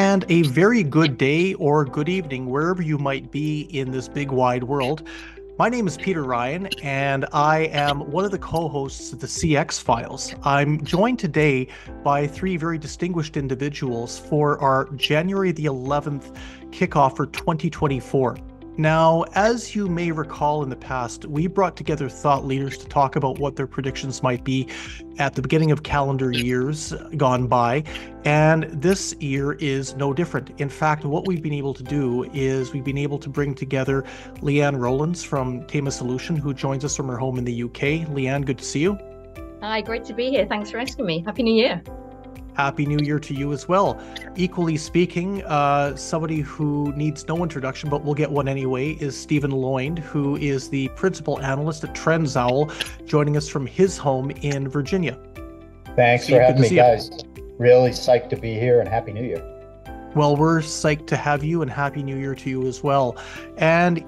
and a very good day or good evening wherever you might be in this big wide world. My name is Peter Ryan, and I am one of the co-hosts of the CX Files. I'm joined today by three very distinguished individuals for our January the 11th kickoff for 2024. Now, as you may recall in the past, we brought together thought leaders to talk about what their predictions might be at the beginning of calendar years gone by, and this year is no different. In fact, what we've been able to do is we've been able to bring together Lian Rowlands from Tayma Solution, who joins us from her home in the UK. Lian, good to see you. Hi, great to be here. Thanks for asking me. Happy New Year. Happy New Year to you as well. Equally speaking, somebody who needs no introduction, but we'll get one anyway, is Stephen Loynd, who is the principal analyst at TrendzOwl, joining us from his home in Virginia. Thanks Steve, for having me, you. guys. Really psyched to be here, and Happy New Year. Well, we're psyched to have you, and Happy New Year to you as well. And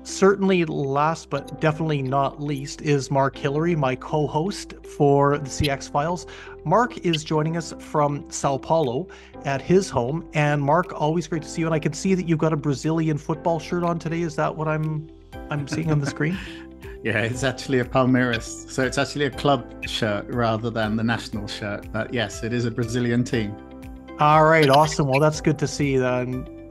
certainly last but definitely not least is Mark Hillary, my co-host for the CX Files. Mark is joining us from Sao Paulo at his home. And Mark, always great to see you. And I can see that you've got a Brazilian football shirt on today. Is that what I'm seeing on the screen? Yeah, it's actually a Palmeiras. So it's actually a club shirt rather than the national shirt. But yes, it is a Brazilian team. All right, awesome. Well, that's good to see.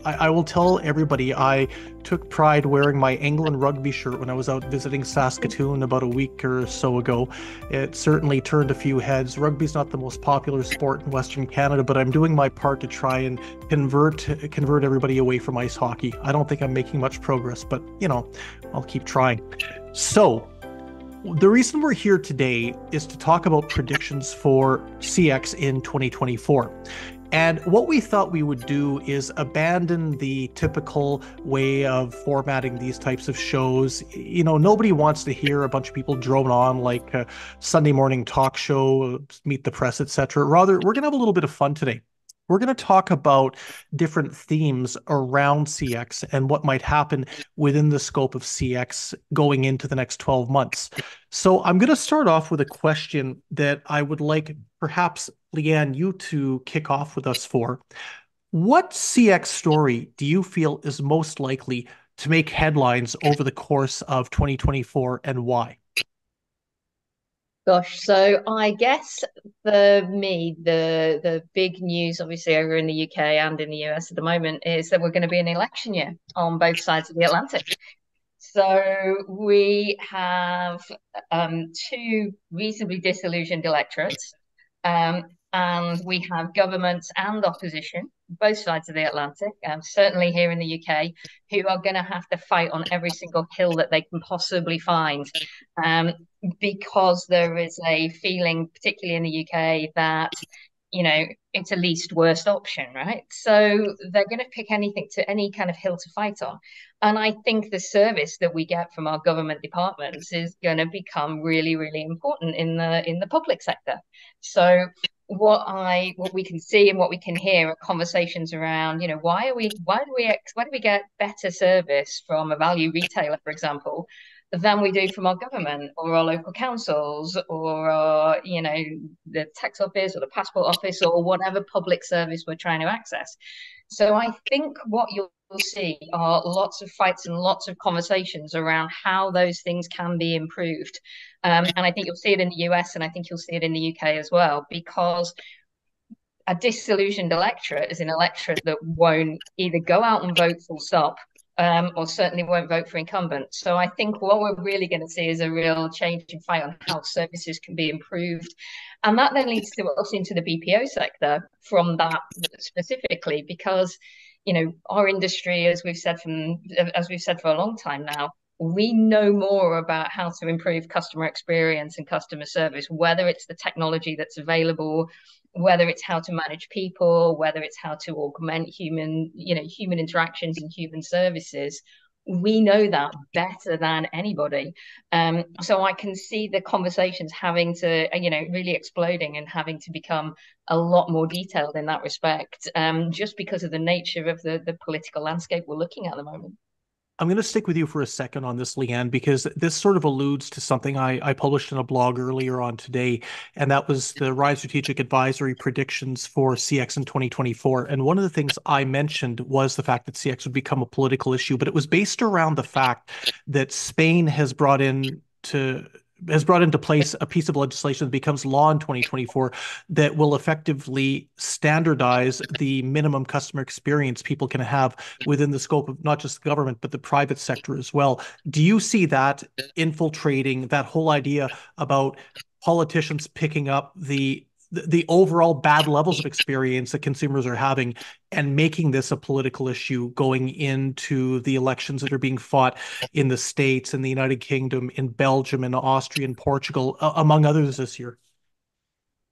I will tell everybody I took pride wearing my England rugby shirt when I was out visiting Saskatoon about a week or so ago. It certainly turned a few heads. Rugby's not the most popular sport in Western Canada, but I'm doing my part to try and convert everybody away from ice hockey. I don't think I'm making much progress, but I'll keep trying. So, the reason we're here today is to talk about predictions for CX in 2024. And what we thought we would do is abandon the typical way of formatting these types of shows. Nobody wants to hear a bunch of people drone on like a Sunday morning talk show, meet the press, etc. Rather, we're going to have a little bit of fun today. We're going to talk about different themes around CX and what might happen within the scope of CX going into the next 12 months. So I'm going to start off with a question that I would like perhaps, Lian, you to kick off with us for. What CX story do you feel is most likely to make headlines over the course of 2024, and why? Gosh, so I guess for me, the big news, obviously over in the UK and in the US at the moment, is that we're going to be an election year on both sides of the Atlantic. So we have two reasonably disillusioned electorates, and we have governments and opposition, both sides of the Atlantic, certainly here in the UK, who are going to have to fight on every single hill that they can possibly find. Because there is a feeling, particularly in the UK, that it's a least worst option, right? So they're going to pick any kind of hill to fight on. And I think the service that we get from our government departments is going to become really, really important in the public sector. So what we can see and what we can hear are conversations around, why do we get better service from a value retailer, for example, than we do from our government or our local councils or our, the tax office or the passport office or whatever public service we're trying to access. So I think what you'll see are lots of fights and lots of conversations around how those things can be improved. And I think you'll see it in the US, and I think you'll see it in the UK as well, because a disillusioned electorate is an electorate that won't either go out and vote full stop, or certainly won't vote for incumbents. So I think what we're really going to see is a real change in fight on how services can be improved. And that then leads to us into the BPO sector from that specifically, because, our industry, as we've said for a long time now, we know more about how to improve customer experience and customer service, whether it's the technology that's available, whether it's how to manage people, whether it's how to augment human interactions and human services. We know that better than anybody. So I can see the conversations having to, really exploding and having to become a lot more detailed in that respect, just because of the nature of the political landscape we're looking at the moment. I'm going to stick with you for a second on this, Lian, because this sort of alludes to something I published in a blog earlier on today, and that was the Rise Strategic Advisory predictions for CX in 2024. And one of the things I mentioned was the fact that CX would become a political issue, but it was based around the fact that Spain has brought into place a piece of legislation that becomes law in 2024 that will effectively standardize the minimum customer experience people can have within the scope of not just the government, but the private sector as well. Do you see that infiltrating that whole idea about politicians picking up the overall bad levels of experience that consumers are having and making this a political issue going into the elections that are being fought in the States, in the United Kingdom, in Belgium, in Austria, and Portugal, among others this year?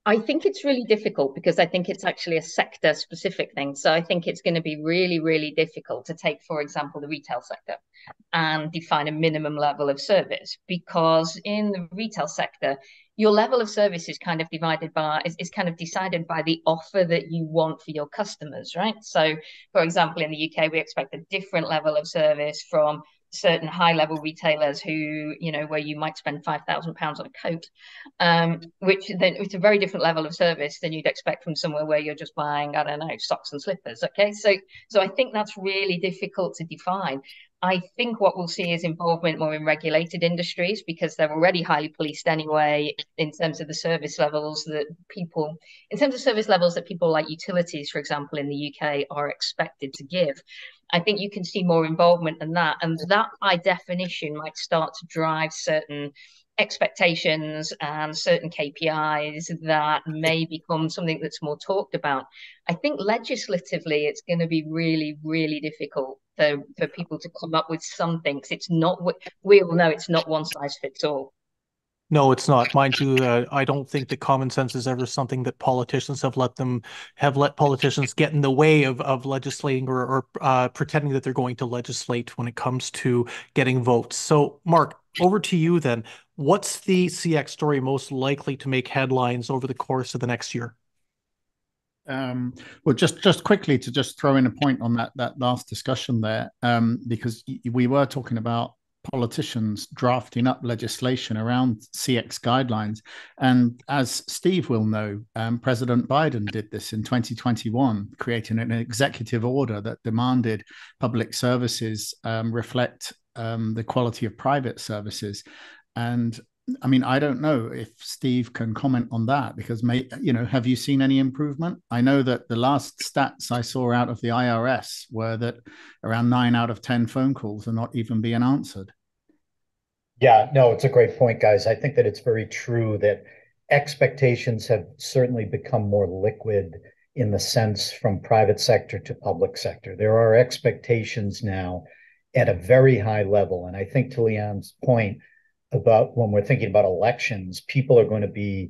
I think it's really difficult because I think it's actually a sector specific thing. So I think it's going to be really, really difficult to take, for example, the retail sector and define a minimum level of service, because in the retail sector, your level of service is kind of kind of decided by the offer that you want for your customers, right? So, for example, in the UK, we expect a different level of service from certain high level retailers who, where you might spend £5,000 on a coat, which then it's a very different level of service than you'd expect from somewhere where you're just buying, I don't know, socks and slippers. Okay, so I think that's really difficult to define. I think what we'll see is involvement more in regulated industries because they're already highly policed anyway in terms of the service levels that people, like utilities, for example, in the UK are expected to give. I think you can see more involvement in that. And that, by definition, might start to drive certain expectations and certain KPIs that may become something that's more talked about. I think legislatively, it's going to be really, really difficult for people to come up with something, because it's not, we all know it's not one size fits all. No, it's not. Mind you, I don't think that common sense is ever something that politicians have let politicians get in the way of legislating or pretending that they're going to legislate when it comes to getting votes. So, Mark, over to you then. What's the CX story most likely to make headlines over the course of the next year? Well, just quickly to just throw in a point on that last discussion there, because we were talking about politicians drafting up legislation around CX guidelines. And as Steve will know, President Biden did this in 2021, creating an executive order that demanded public services reflect the quality of private services. And I mean, I don't know if Steve can comment on that because, have you seen any improvement? I know that the last stats I saw out of the IRS were that around 9 out of 10 phone calls are not even being answered. Yeah, no, it's a great point, guys. I think that it's very true that expectations have certainly become more liquid in the sense from private sector to public sector. There are expectations now at a very high level. And I think to Lian's point, about when we're thinking about elections, people are going to be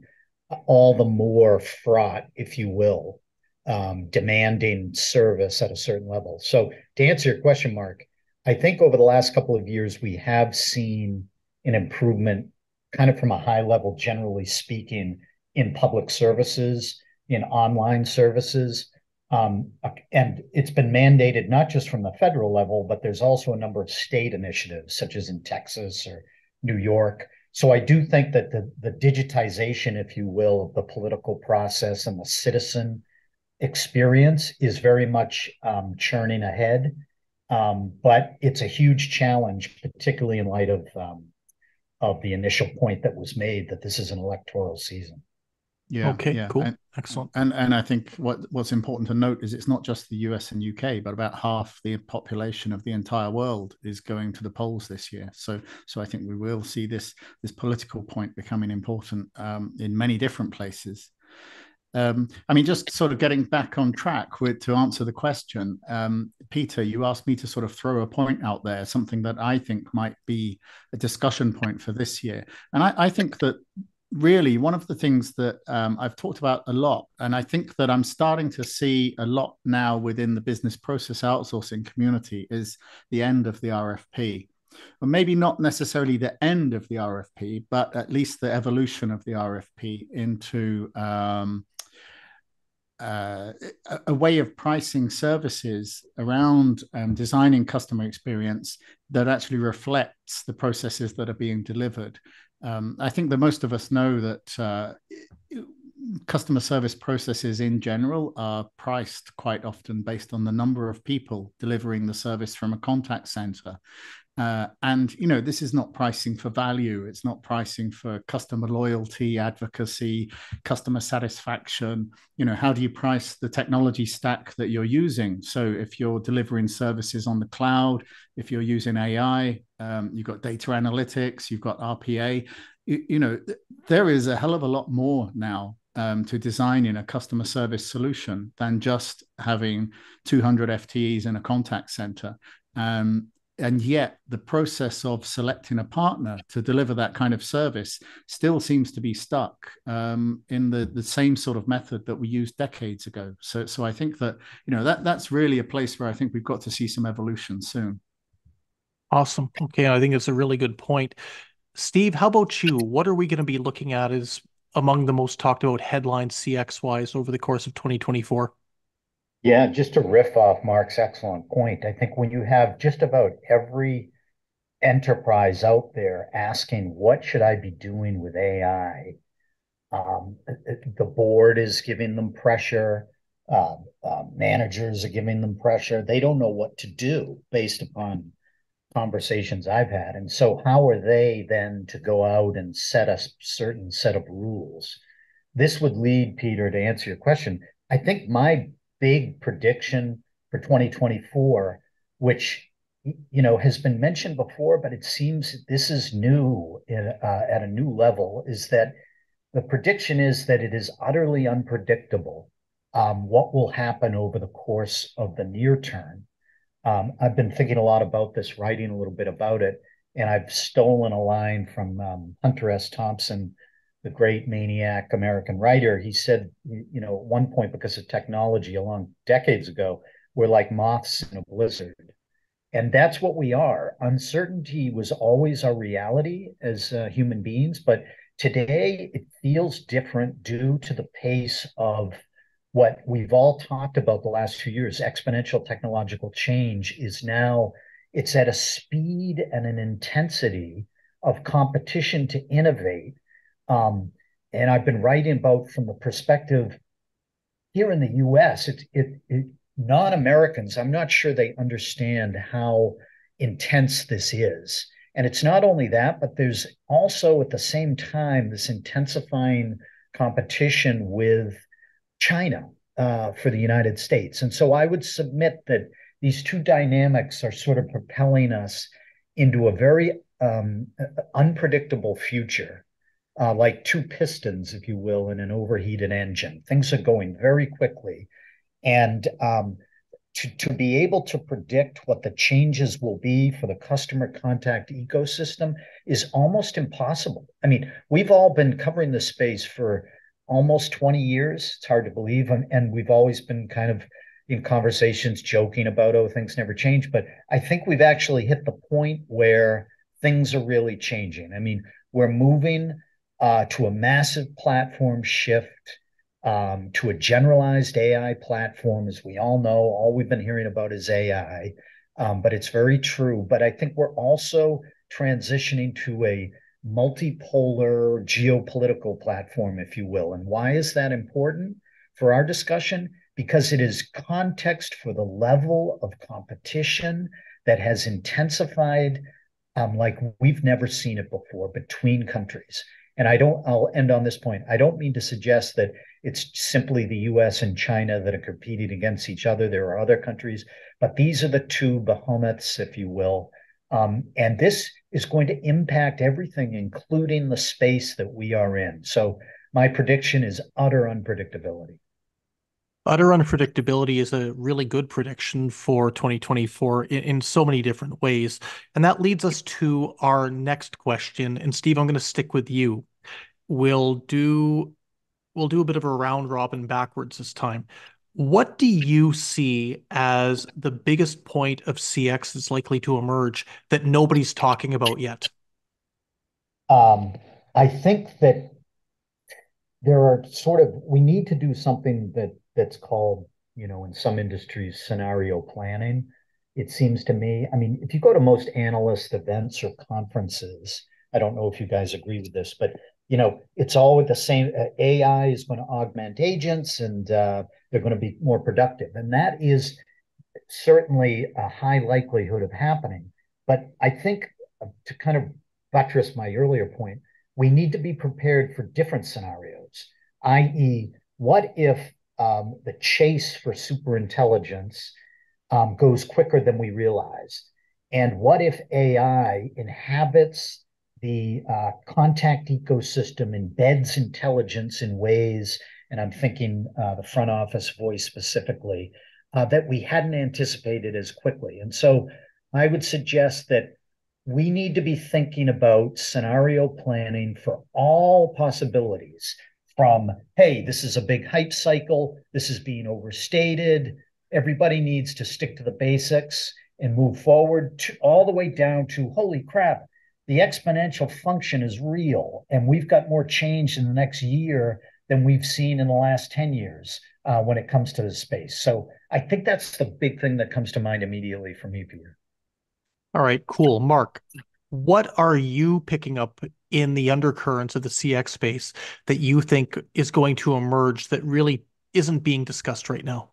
all the more fraught, if you will, demanding service at a certain level. So to answer your question, Mark, I think over the last couple of years, we have seen an improvement kind of from a high level, generally speaking, in public services, in online services. And it's been mandated not just from the federal level, but there's also a number of state initiatives, such as in Texas or New York. So I do think that the digitization, if you will, of the political process and the citizen experience is very much churning ahead. But it's a huge challenge, particularly in light of the initial point that was made that this is an electoral season. Yeah. Okay, yeah. cool. Excellent. And I think what's important to note is it's not just the US and UK, but about half the population of the entire world is going to the polls this year. So I think we will see this political point becoming important in many different places. I mean, just sort of getting back on track to answer the question, Peter, you asked me to sort of throw a point out there, something that I think might be a discussion point for this year. And I think that really one of the things that I've talked about a lot, and I think that I'm starting to see a lot now within the business process outsourcing community, is the end of the RFP. Or maybe not necessarily the end of the RFP, but at least the evolution of the RFP into a way of pricing services around designing customer experience that actually reflects the processes that are being delivered. I think that most of us know that customer service processes in general are priced quite often based on the number of people delivering the service from a contact center. And, you know, this is not pricing for value. It's not pricing for customer loyalty, advocacy, customer satisfaction. You know, how do you price the technology stack that you're using? So if you're delivering services on the cloud, if you're using AI, you've got data analytics, you've got RPA, you know, there is a hell of a lot more now to designing a customer service solution than just having 200 FTEs in a contact center. And yet the process of selecting a partner to deliver that kind of service still seems to be stuck in the same sort of method that we used decades ago. So I think that, you know, that's really a place where I think we've got to see some evolution soon. Awesome. Okay, I think it's a really good point. Steve, how about you? What are we going to be looking at as among the most talked about headlines CX-wise over the course of 2024? Yeah, just to riff off Mark's excellent point, I think when you have just about every enterprise out there asking, what should I be doing with AI? The board is giving them pressure. Managers are giving them pressure. They don't know what to do based upon conversations I've had. And so how are they then to go out and set a certain set of rules? This would lead, Peter, to answer your question. I think my big prediction for 2024, which has been mentioned before, but it seems this is new at a new level, is that the prediction is that it is utterly unpredictable what will happen over the course of the near term. I've been thinking a lot about this, writing a little bit about it, and I've stolen a line from Hunter S. Thompson, the great maniac American writer. He said, at one point, because of technology a long decades ago, we're like moths in a blizzard. And that's what we are. Uncertainty was always our reality as human beings, but today it feels different due to the pace of what we've all talked about the last 2 years. Exponential technological change is now, it's at a speed and an intensity of competition to innovate. And I've been writing about from the perspective here in the US, non-Americans, I'm not sure they understand how intense this is. And it's not only that, but there's also at the same time this intensifying competition with China for the United States. And so I would submit that these two dynamics are sort of propelling us into a very unpredictable future, like two pistons, if you will, in an overheated engine. Things are going very quickly. And to be able to predict what the changes will be for the customer contact ecosystem is almost impossible. I mean, we've all been covering this space for almost 20 years. It's hard to believe. And we've always been kind of in conversations joking about, oh, things never change. But I think we've actually hit the point where things are really changing. I mean, we're moving to a massive platform shift, to a generalized AI platform. As we all know, all we've been hearing about is AI, but it's very true. But I think we're also transitioning to a multipolar geopolitical platform, if you will. And why is that important for our discussion? Because it is context for the level of competition that has intensified like we've never seen it before between countries. And I'll end on this point. I don't mean to suggest that it's simply the US and China that are competing against each other. There are other countries, but these are the two behemoths, if you will. And this is going to impact everything, including the space that we are in. So my prediction is utter unpredictability. Utter unpredictability is a really good prediction for 2024 in so many different ways. And that leads us to our next question. And Steve, I'm going to stick with you. We'll do a bit of a round robin backwards this time. What do you see as the biggest point of CX that's likely to emerge that nobody's talking about yet? I think that we need to do something that that's called, in some industries, scenario planning. It seems to me, I mean, if you go to most analyst events or conferences, I don't know if you guys agree with this, but it's all with the same. AI is going to augment agents, and they're going to be more productive, and that is certainly a high likelihood of happening. But I think, to kind of buttress my earlier point, we need to be prepared for different scenarios, i.e., what if the chase for superintelligence goes quicker than we realize? And what if AI inhabits the contact ecosystem, embeds intelligence in ways, and I'm thinking the front office voice specifically, that we hadn't anticipated as quickly? And so I would suggest that we need to be thinking about scenario planning for all possibilities, from, hey, this is a big hype cycle, this is being overstated, everybody needs to stick to the basics and move forward, all the way down to, holy crap, the exponential function is real, and we've got more change in the next year than we've seen in the last 10 years when it comes to the space. So I think that's the big thing that comes to mind immediately for me, Peter. All right, cool. Mark, what are you picking up in the undercurrents of the CX space that you think is going to emerge that really isn't being discussed right now?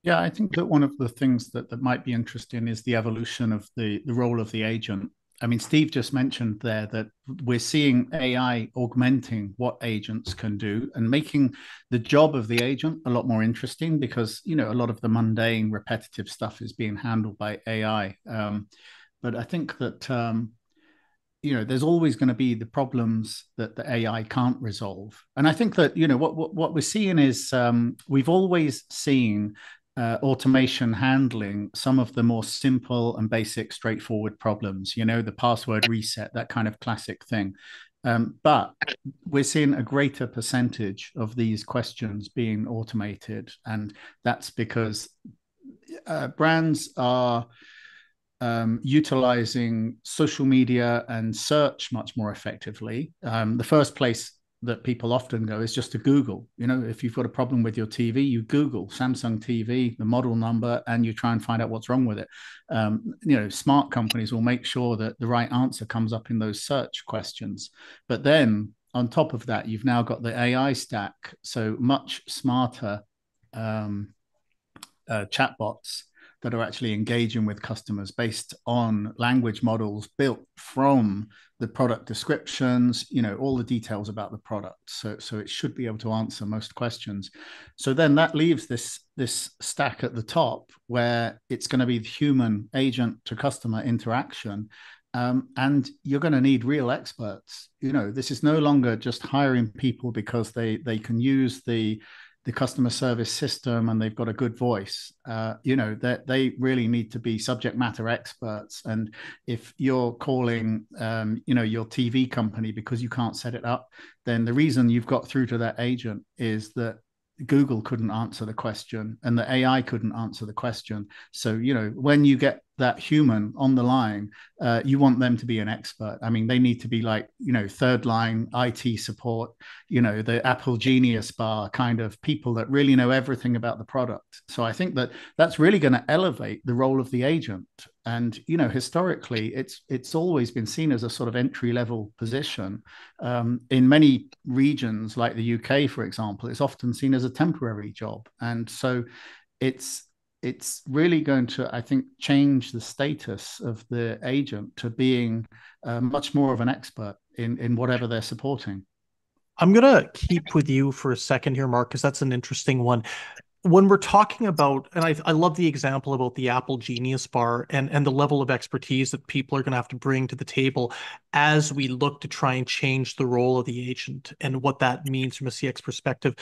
Yeah, I think that one of the things that might be interesting is the evolution of the role of the agent. I mean, Steve just mentioned there that we're seeing AI augmenting what agents can do and making the job of the agent a lot more interesting, because, a lot of the mundane, repetitive stuff is being handled by AI. But I think that, there's always going to be the problems that the AI can't resolve. And I think that, what we're seeing is we've always seen automation handling some of the more simple and basic, straightforward problems, the password reset, that kind of classic thing. But we're seeing a greater percentage of these questions being automated. And that's because brands are utilizing social media and search much more effectively. The first place that people often go is just to Google. If you've got a problem with your TV, you Google Samsung TV, the model number, and you try and find out what's wrong with it. Smart companies will make sure that the right answer comes up in those search questions. But then on top of that, you've now got the AI stack, so much smarter chatbots that are actually engaging with customers based on language models built from the product descriptions, all the details about the product. So it should be able to answer most questions. So then that leaves this stack at the top where it's going to be the human agent to customer interaction. And you're going to need real experts. This is no longer just hiring people because they can use the customer service system and they've got a good voice. That they really need to be subject matter experts. And if you're calling your TV company because you can't set it up, then the reason you've got through to that agent is that Google couldn't answer the question and the AI couldn't answer the question. So when you get that human on the line, you want them to be an expert. I mean, they need to be like, third line IT support, the Apple Genius Bar kind of people that really know everything about the product. So I think that that's really going to elevate the role of the agent. And, historically, it's always been seen as a sort of entry-level position. In many regions, like the UK, for example, it's often seen as a temporary job. And so it's really going to, I think, change the status of the agent to being much more of an expert in whatever they're supporting. I'm going to keep with you for a second here, Mark, because that's an interesting one. When we're talking about, and I love the example about the Apple Genius Bar and the level of expertise that people are going to have to bring to the table as we look to try and change the role of the agent and what that means from a CX perspective.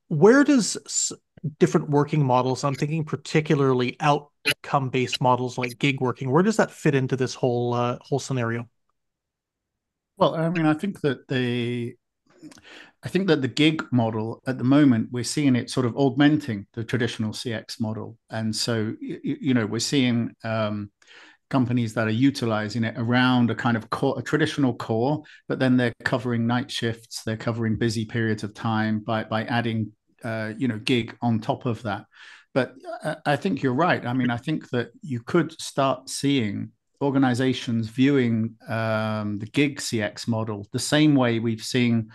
Where does different working models, I'm thinking particularly outcome-based models like gig working, where does that fit into this whole scenario? Well, I mean, I think that the gig model at the moment, we're seeing it sort of augmenting the traditional CX model. And so, we're seeing companies that are utilizing it around a kind of core, a traditional core, but then they're covering night shifts, they're covering busy periods of time by adding gig on top of that. But I think you're right. I mean, I think that you could start seeing organizations viewing the gig CX model the same way we've seen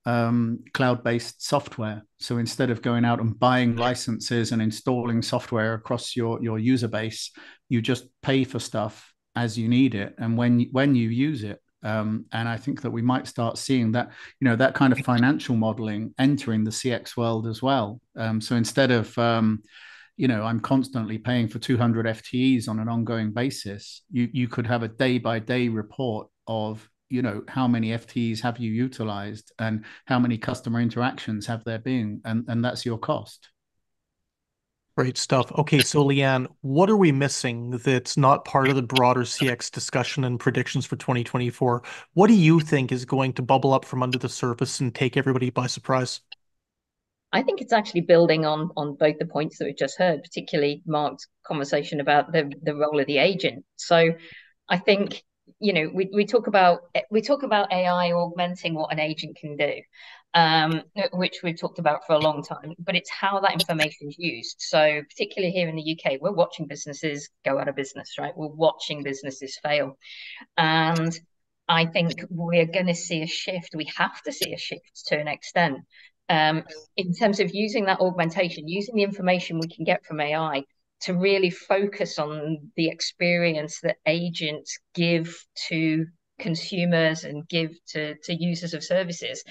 cloud-based software. So instead of going out and buying licenses and installing software across your user base, you just pay for stuff as you need it and when you use it. And I think that we might start seeing that, that kind of financial modeling entering the CX world as well. So instead of I'm constantly paying for 200 FTEs on an ongoing basis, you could have a day-by-day report of how many FTEs have you utilized and how many customer interactions have there been, and that's your cost. Great stuff. Okay, so Lian, what are we missing that's not part of the broader CX discussion and predictions for 2024? What do you think is going to bubble up from under the surface and take everybody by surprise? I think it's actually building on both the points that we've just heard, particularly Mark's conversation about the role of the agent. So I think we talk about AI augmenting what an agent can do, which we've talked about for a long time, but it's how that information is used. So particularly here in the UK, we're watching businesses go out of business, right? We're watching businesses fail. And I think we're going to see a shift. We have to see a shift to an extent in terms of using that augmentation, using the information we can get from AI to really focus on the experience that agents give to consumers and give to users of services.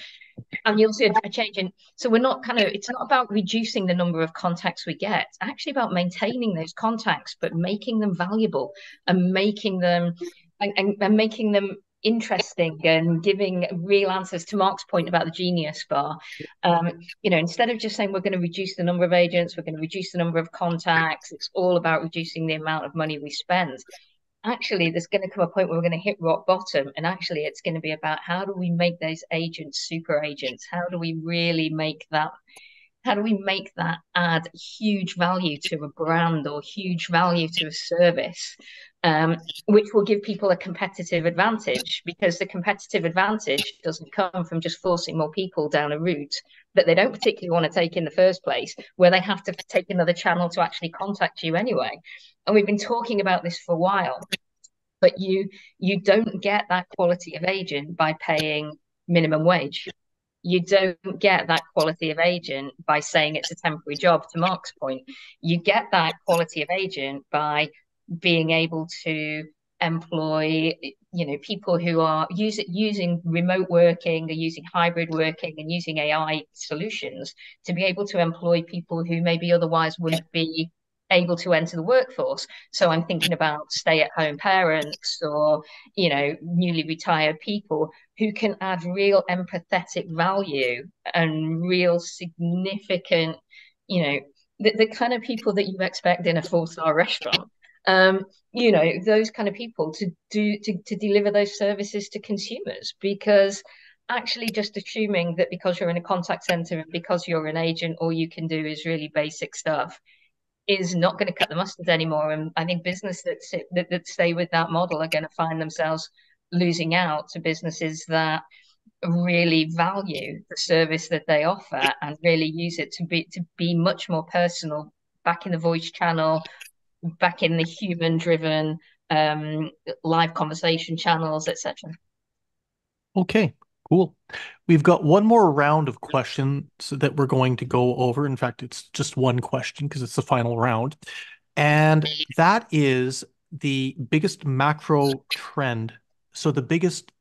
And you'll see a change in, so it's not about reducing the number of contacts we get, it's actually about maintaining those contacts, but making them valuable and making them interesting and giving real answers. To Mark's point about the Genius Bar, instead of just saying we're going to reduce the number of agents, we're going to reduce the number of contacts, it's all about reducing the amount of money we spend. Actually, there's going to come a point where we're going to hit rock bottom, and actually it's going to be about how do we make those agents super agents? How do we really make that add huge value to a brand or huge value to a service, which will give people a competitive advantage, because the competitive advantage doesn't come from just forcing more people down a route that they don't particularly want to take in the first place, where they have to take another channel to actually contact you anyway. And we've been talking about this for a while, but you don't get that quality of agent by paying minimum wage. You don't get that quality of agent by saying it's a temporary job, to Mark's point. You get that quality of agent by being able to employ people who are using remote working or using hybrid working and using AI solutions to be able to employ people who maybe otherwise wouldn't be able to enter the workforce. So I'm thinking about stay-at-home parents or newly retired people who can add real empathetic value and real significant, the kind of people that you expect in a 4-star restaurant. Those kind of people to deliver those services to consumers. Because actually just assuming that because you're in a contact center and because you're an agent, all you can do is really basic stuff is not going to cut the mustard anymore. And I think businesses that stay with that model are going to find themselves losing out to businesses that really value the service that they offer and really use it to be much more personal, back in the voice channel, back in the human-driven live conversation channels, etc. Okay, cool. We've got one more round of questions that we're going to go over. In fact, it's just one question because it's the final round. And that is the biggest macro trend. So the biggest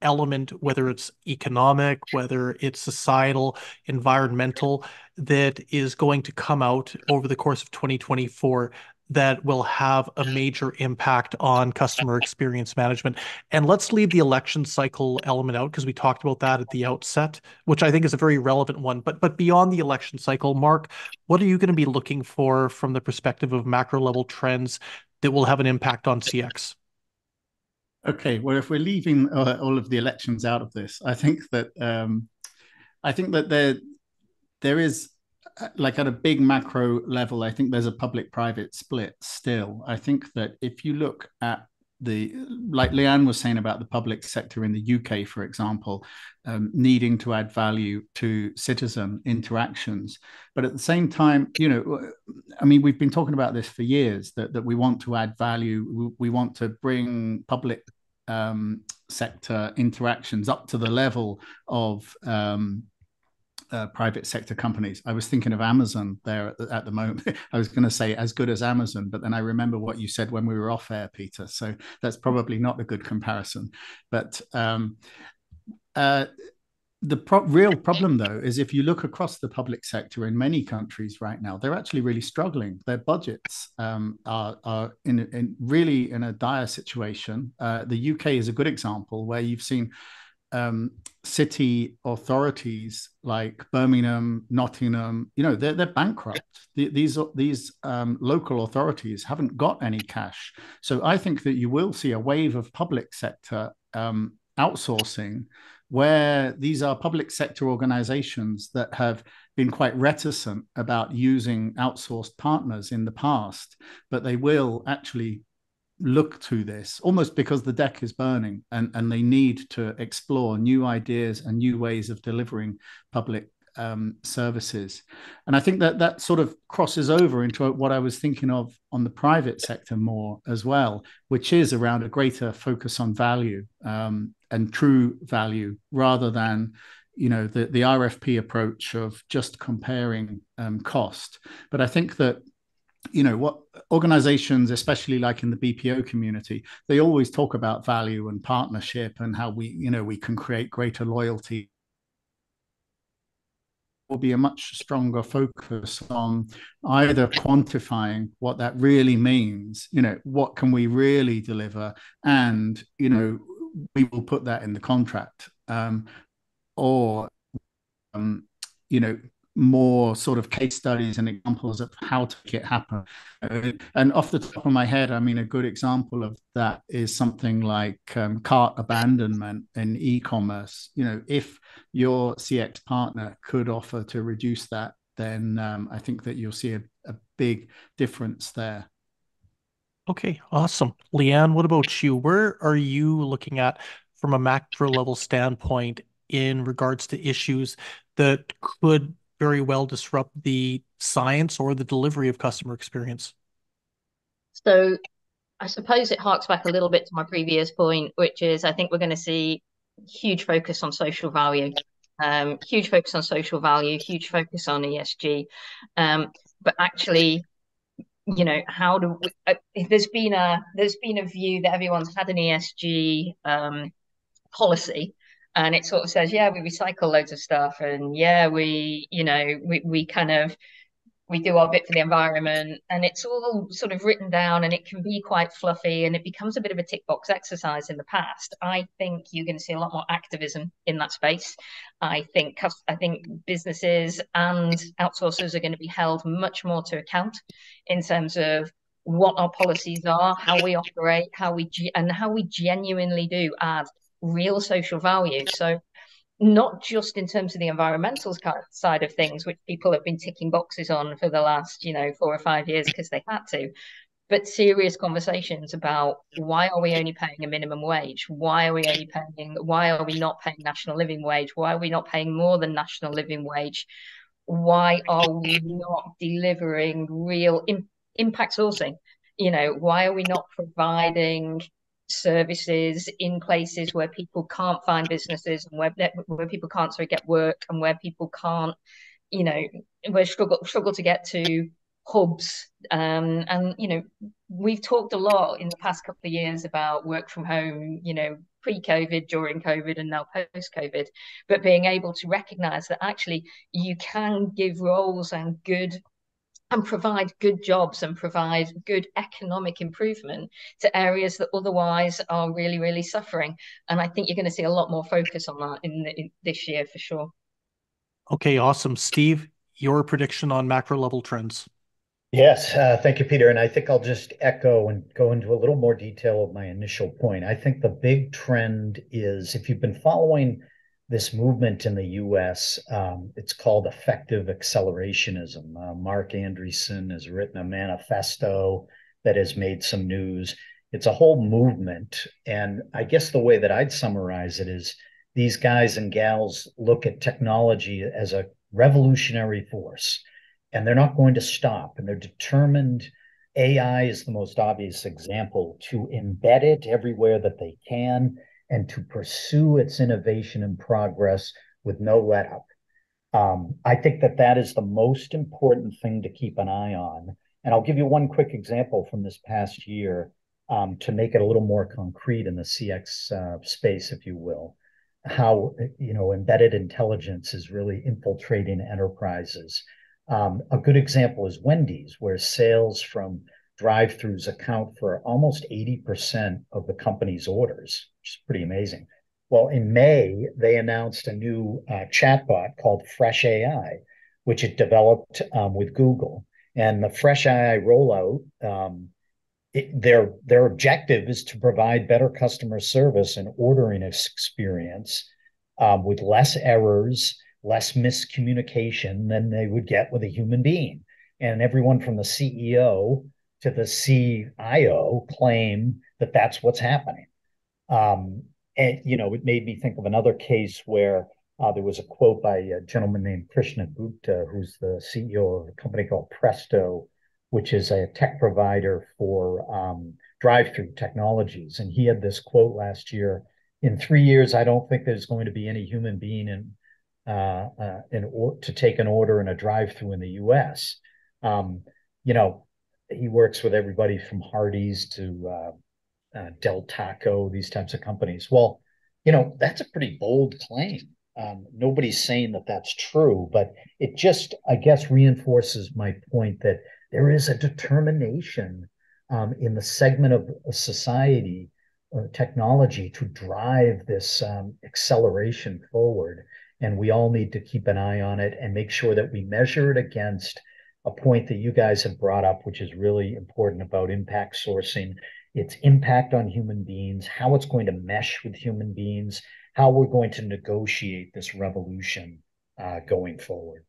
element, whether it's economic, whether it's societal, environmental, that is going to come out over the course of 2024 that will have a major impact on customer experience management. And let's leave the election cycle element out because we talked about that at the outset, which I think is a very relevant one. But beyond the election cycle, Mark, what are you going to be looking for from the perspective of macro level trends that will have an impact on CX? Okay, well, if we're leaving all of the elections out of this, I think that there is, like at a big macro level, I think there's a public-private split still. I think that if you look at like Lian was saying about the public sector in the UK, for example, needing to add value to citizen interactions. But at the same time, I mean, we've been talking about this for years, that we want to add value. We want to bring public sector interactions up to the level of private sector companies. I was thinking of Amazon there at the moment. I was going to say as good as Amazon, but then I remember what you said when we were off air, Peter. So that's probably not a good comparison. But real problem, though, is if you look across the public sector in many countries right now, they're actually really struggling. Their budgets are really in a dire situation. The UK is a good example where you've seen city authorities like Birmingham, Nottingham, they're bankrupt. These local authorities haven't got any cash. So I think that you will see a wave of public sector outsourcing, where these are public sector organizations that have been quite reticent about using outsourced partners in the past, but they will actually look to this almost because the deck is burning, and they need to explore new ideas and new ways of delivering public services. And I think that sort of crosses over into what I was thinking of on the private sector more as well, which is around a greater focus on value and true value, rather than the RFP approach of just comparing cost. But I think that what organizations, especially like in the BPO community, they always talk about value and partnership and how we can create greater loyalty. Will be a much stronger focus on either quantifying what that really means, what can we really deliver, and we will put that in the contract, or more sort of case studies and examples of how to make it happen. And off the top of my head, I mean, a good example of that is something like cart abandonment in e-commerce. If your CX partner could offer to reduce that, then I think that you'll see a big difference there. Okay, awesome. Lian, what about you? Where are you looking at from a macro level standpoint in regards to issues that could very well disrupt the science or the delivery of customer experience? So I suppose it harks back a little bit to my previous point, which is I think we're going to see huge focus on social value, huge focus on social value, huge focus on ESG. But actually, how do we, there's been a view that everyone's had an ESG policy, and it sort of says, yeah, we recycle loads of stuff, and yeah, we kind of we do our bit for the environment, and it's all sort of written down, and it can be quite fluffy, and it becomes a bit of a tick box exercise in the past. I think you're going to see a lot more activism in that space. I think businesses and outsourcers are going to be held much more to account in terms of what our policies are, how we operate, how we genuinely do add real social value. So not just in terms of the environmental side of things, which people have been ticking boxes on for the last 4 or 5 years because they had to, but serious conversations about why are we only paying a minimum wage? Why are we not paying national living wage? Why are we not paying more than national living wage? Why are we not delivering real impact sourcing? Why are we not providing services in places where people can't find businesses, and where people can't get work, and where people can't, where struggle to get to hubs. And we've talked a lot in the past couple of years about work from home, pre-COVID, during COVID, and now post-COVID, but being able to recognize that actually you can give roles and provide good jobs and provide good economic improvement to areas that otherwise are really, really suffering. And I think you're going to see a lot more focus on that in this year for sure. Okay, awesome. Steve, your prediction on macro level trends? Yes, thank you, Peter. And I think I'll just echo and go into a little more detail of my initial point. I think the big trend is, if you've been following this movement in the US, it's called effective accelerationism. Mark Andreessen has written a manifesto that has made some news. It's a whole movement. And I guess the way that I'd summarize it is these guys and gals look at technology as a revolutionary force, and they're not going to stop. And they're determined. AI is the most obvious example, to embed it everywhere that they can and to pursue its innovation and progress with no let up. I think that that is the most important thing to keep an eye on. And I'll give you one quick example from this past year to make it a little more concrete in the CX space, if you will, how embedded intelligence is really infiltrating enterprises. A good example is Wendy's, where sales from drive-throughs account for almost 80% of the company's orders, which is pretty amazing. Well, in May, they announced a new chatbot called Fresh AI, which it developed with Google. And the Fresh AI rollout, their objective is to provide better customer service and ordering experience with less errors, less miscommunication than they would get with a human being. And everyone from the CEO to the CIO claim that that's what's happening. And, it made me think of another case where there was a quote by a gentleman named Krishna Gupta, who's the CEO of a company called Presto, which is a tech provider for drive-through technologies. And he had this quote last year: in 3 years, I don't think there's going to be any human being to take an order in a drive-through in the U.S. He works with everybody from Hardee's to Del Taco, these types of companies. Well, that's a pretty bold claim. Nobody's saying that that's true, but it just, I guess, reinforces my point that there is a determination in the segment of society, technology, to drive this acceleration forward. And we all need to keep an eye on it and make sure that we measure it against a point that you guys have brought up, which is really important about impact sourcing, its impact on human beings, how it's going to mesh with human beings, how we're going to negotiate this revolution going forward.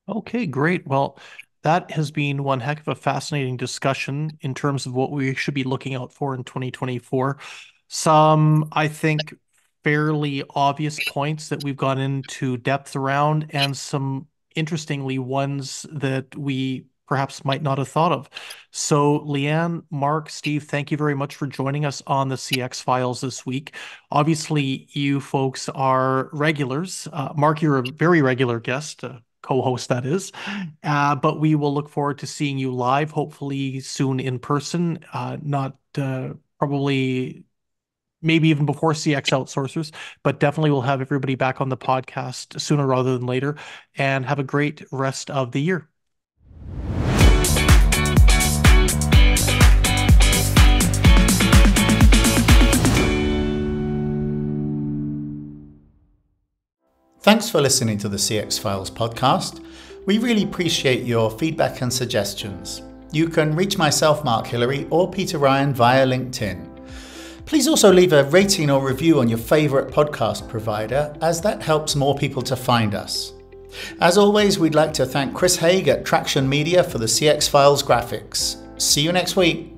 Okay, great. Well, that has been one heck of a fascinating discussion in terms of what we should be looking out for in 2024. Some, I think, fairly obvious points that we've gone into depth around, and some interestingly ones that we perhaps might not have thought of. So Lian, Mark, Steve, thank you very much for joining us on the CX Files this week. Obviously, you folks are regulars. Mark, you're a very regular guest, co-host that is, but we will look forward to seeing you live, hopefully soon in person, not probably maybe even before CX Outsourcers, but definitely we'll have everybody back on the podcast sooner rather than later, and have a great rest of the year. Thanks for listening to the CX Files podcast. We really appreciate your feedback and suggestions. You can reach myself, Mark Hillary, or Peter Ryan via LinkedIn. Please also leave a rating or review on your favourite podcast provider, as that helps more people to find us. As always, we'd like to thank Chris Haig at Traction Media for the CX Files graphics. See you next week.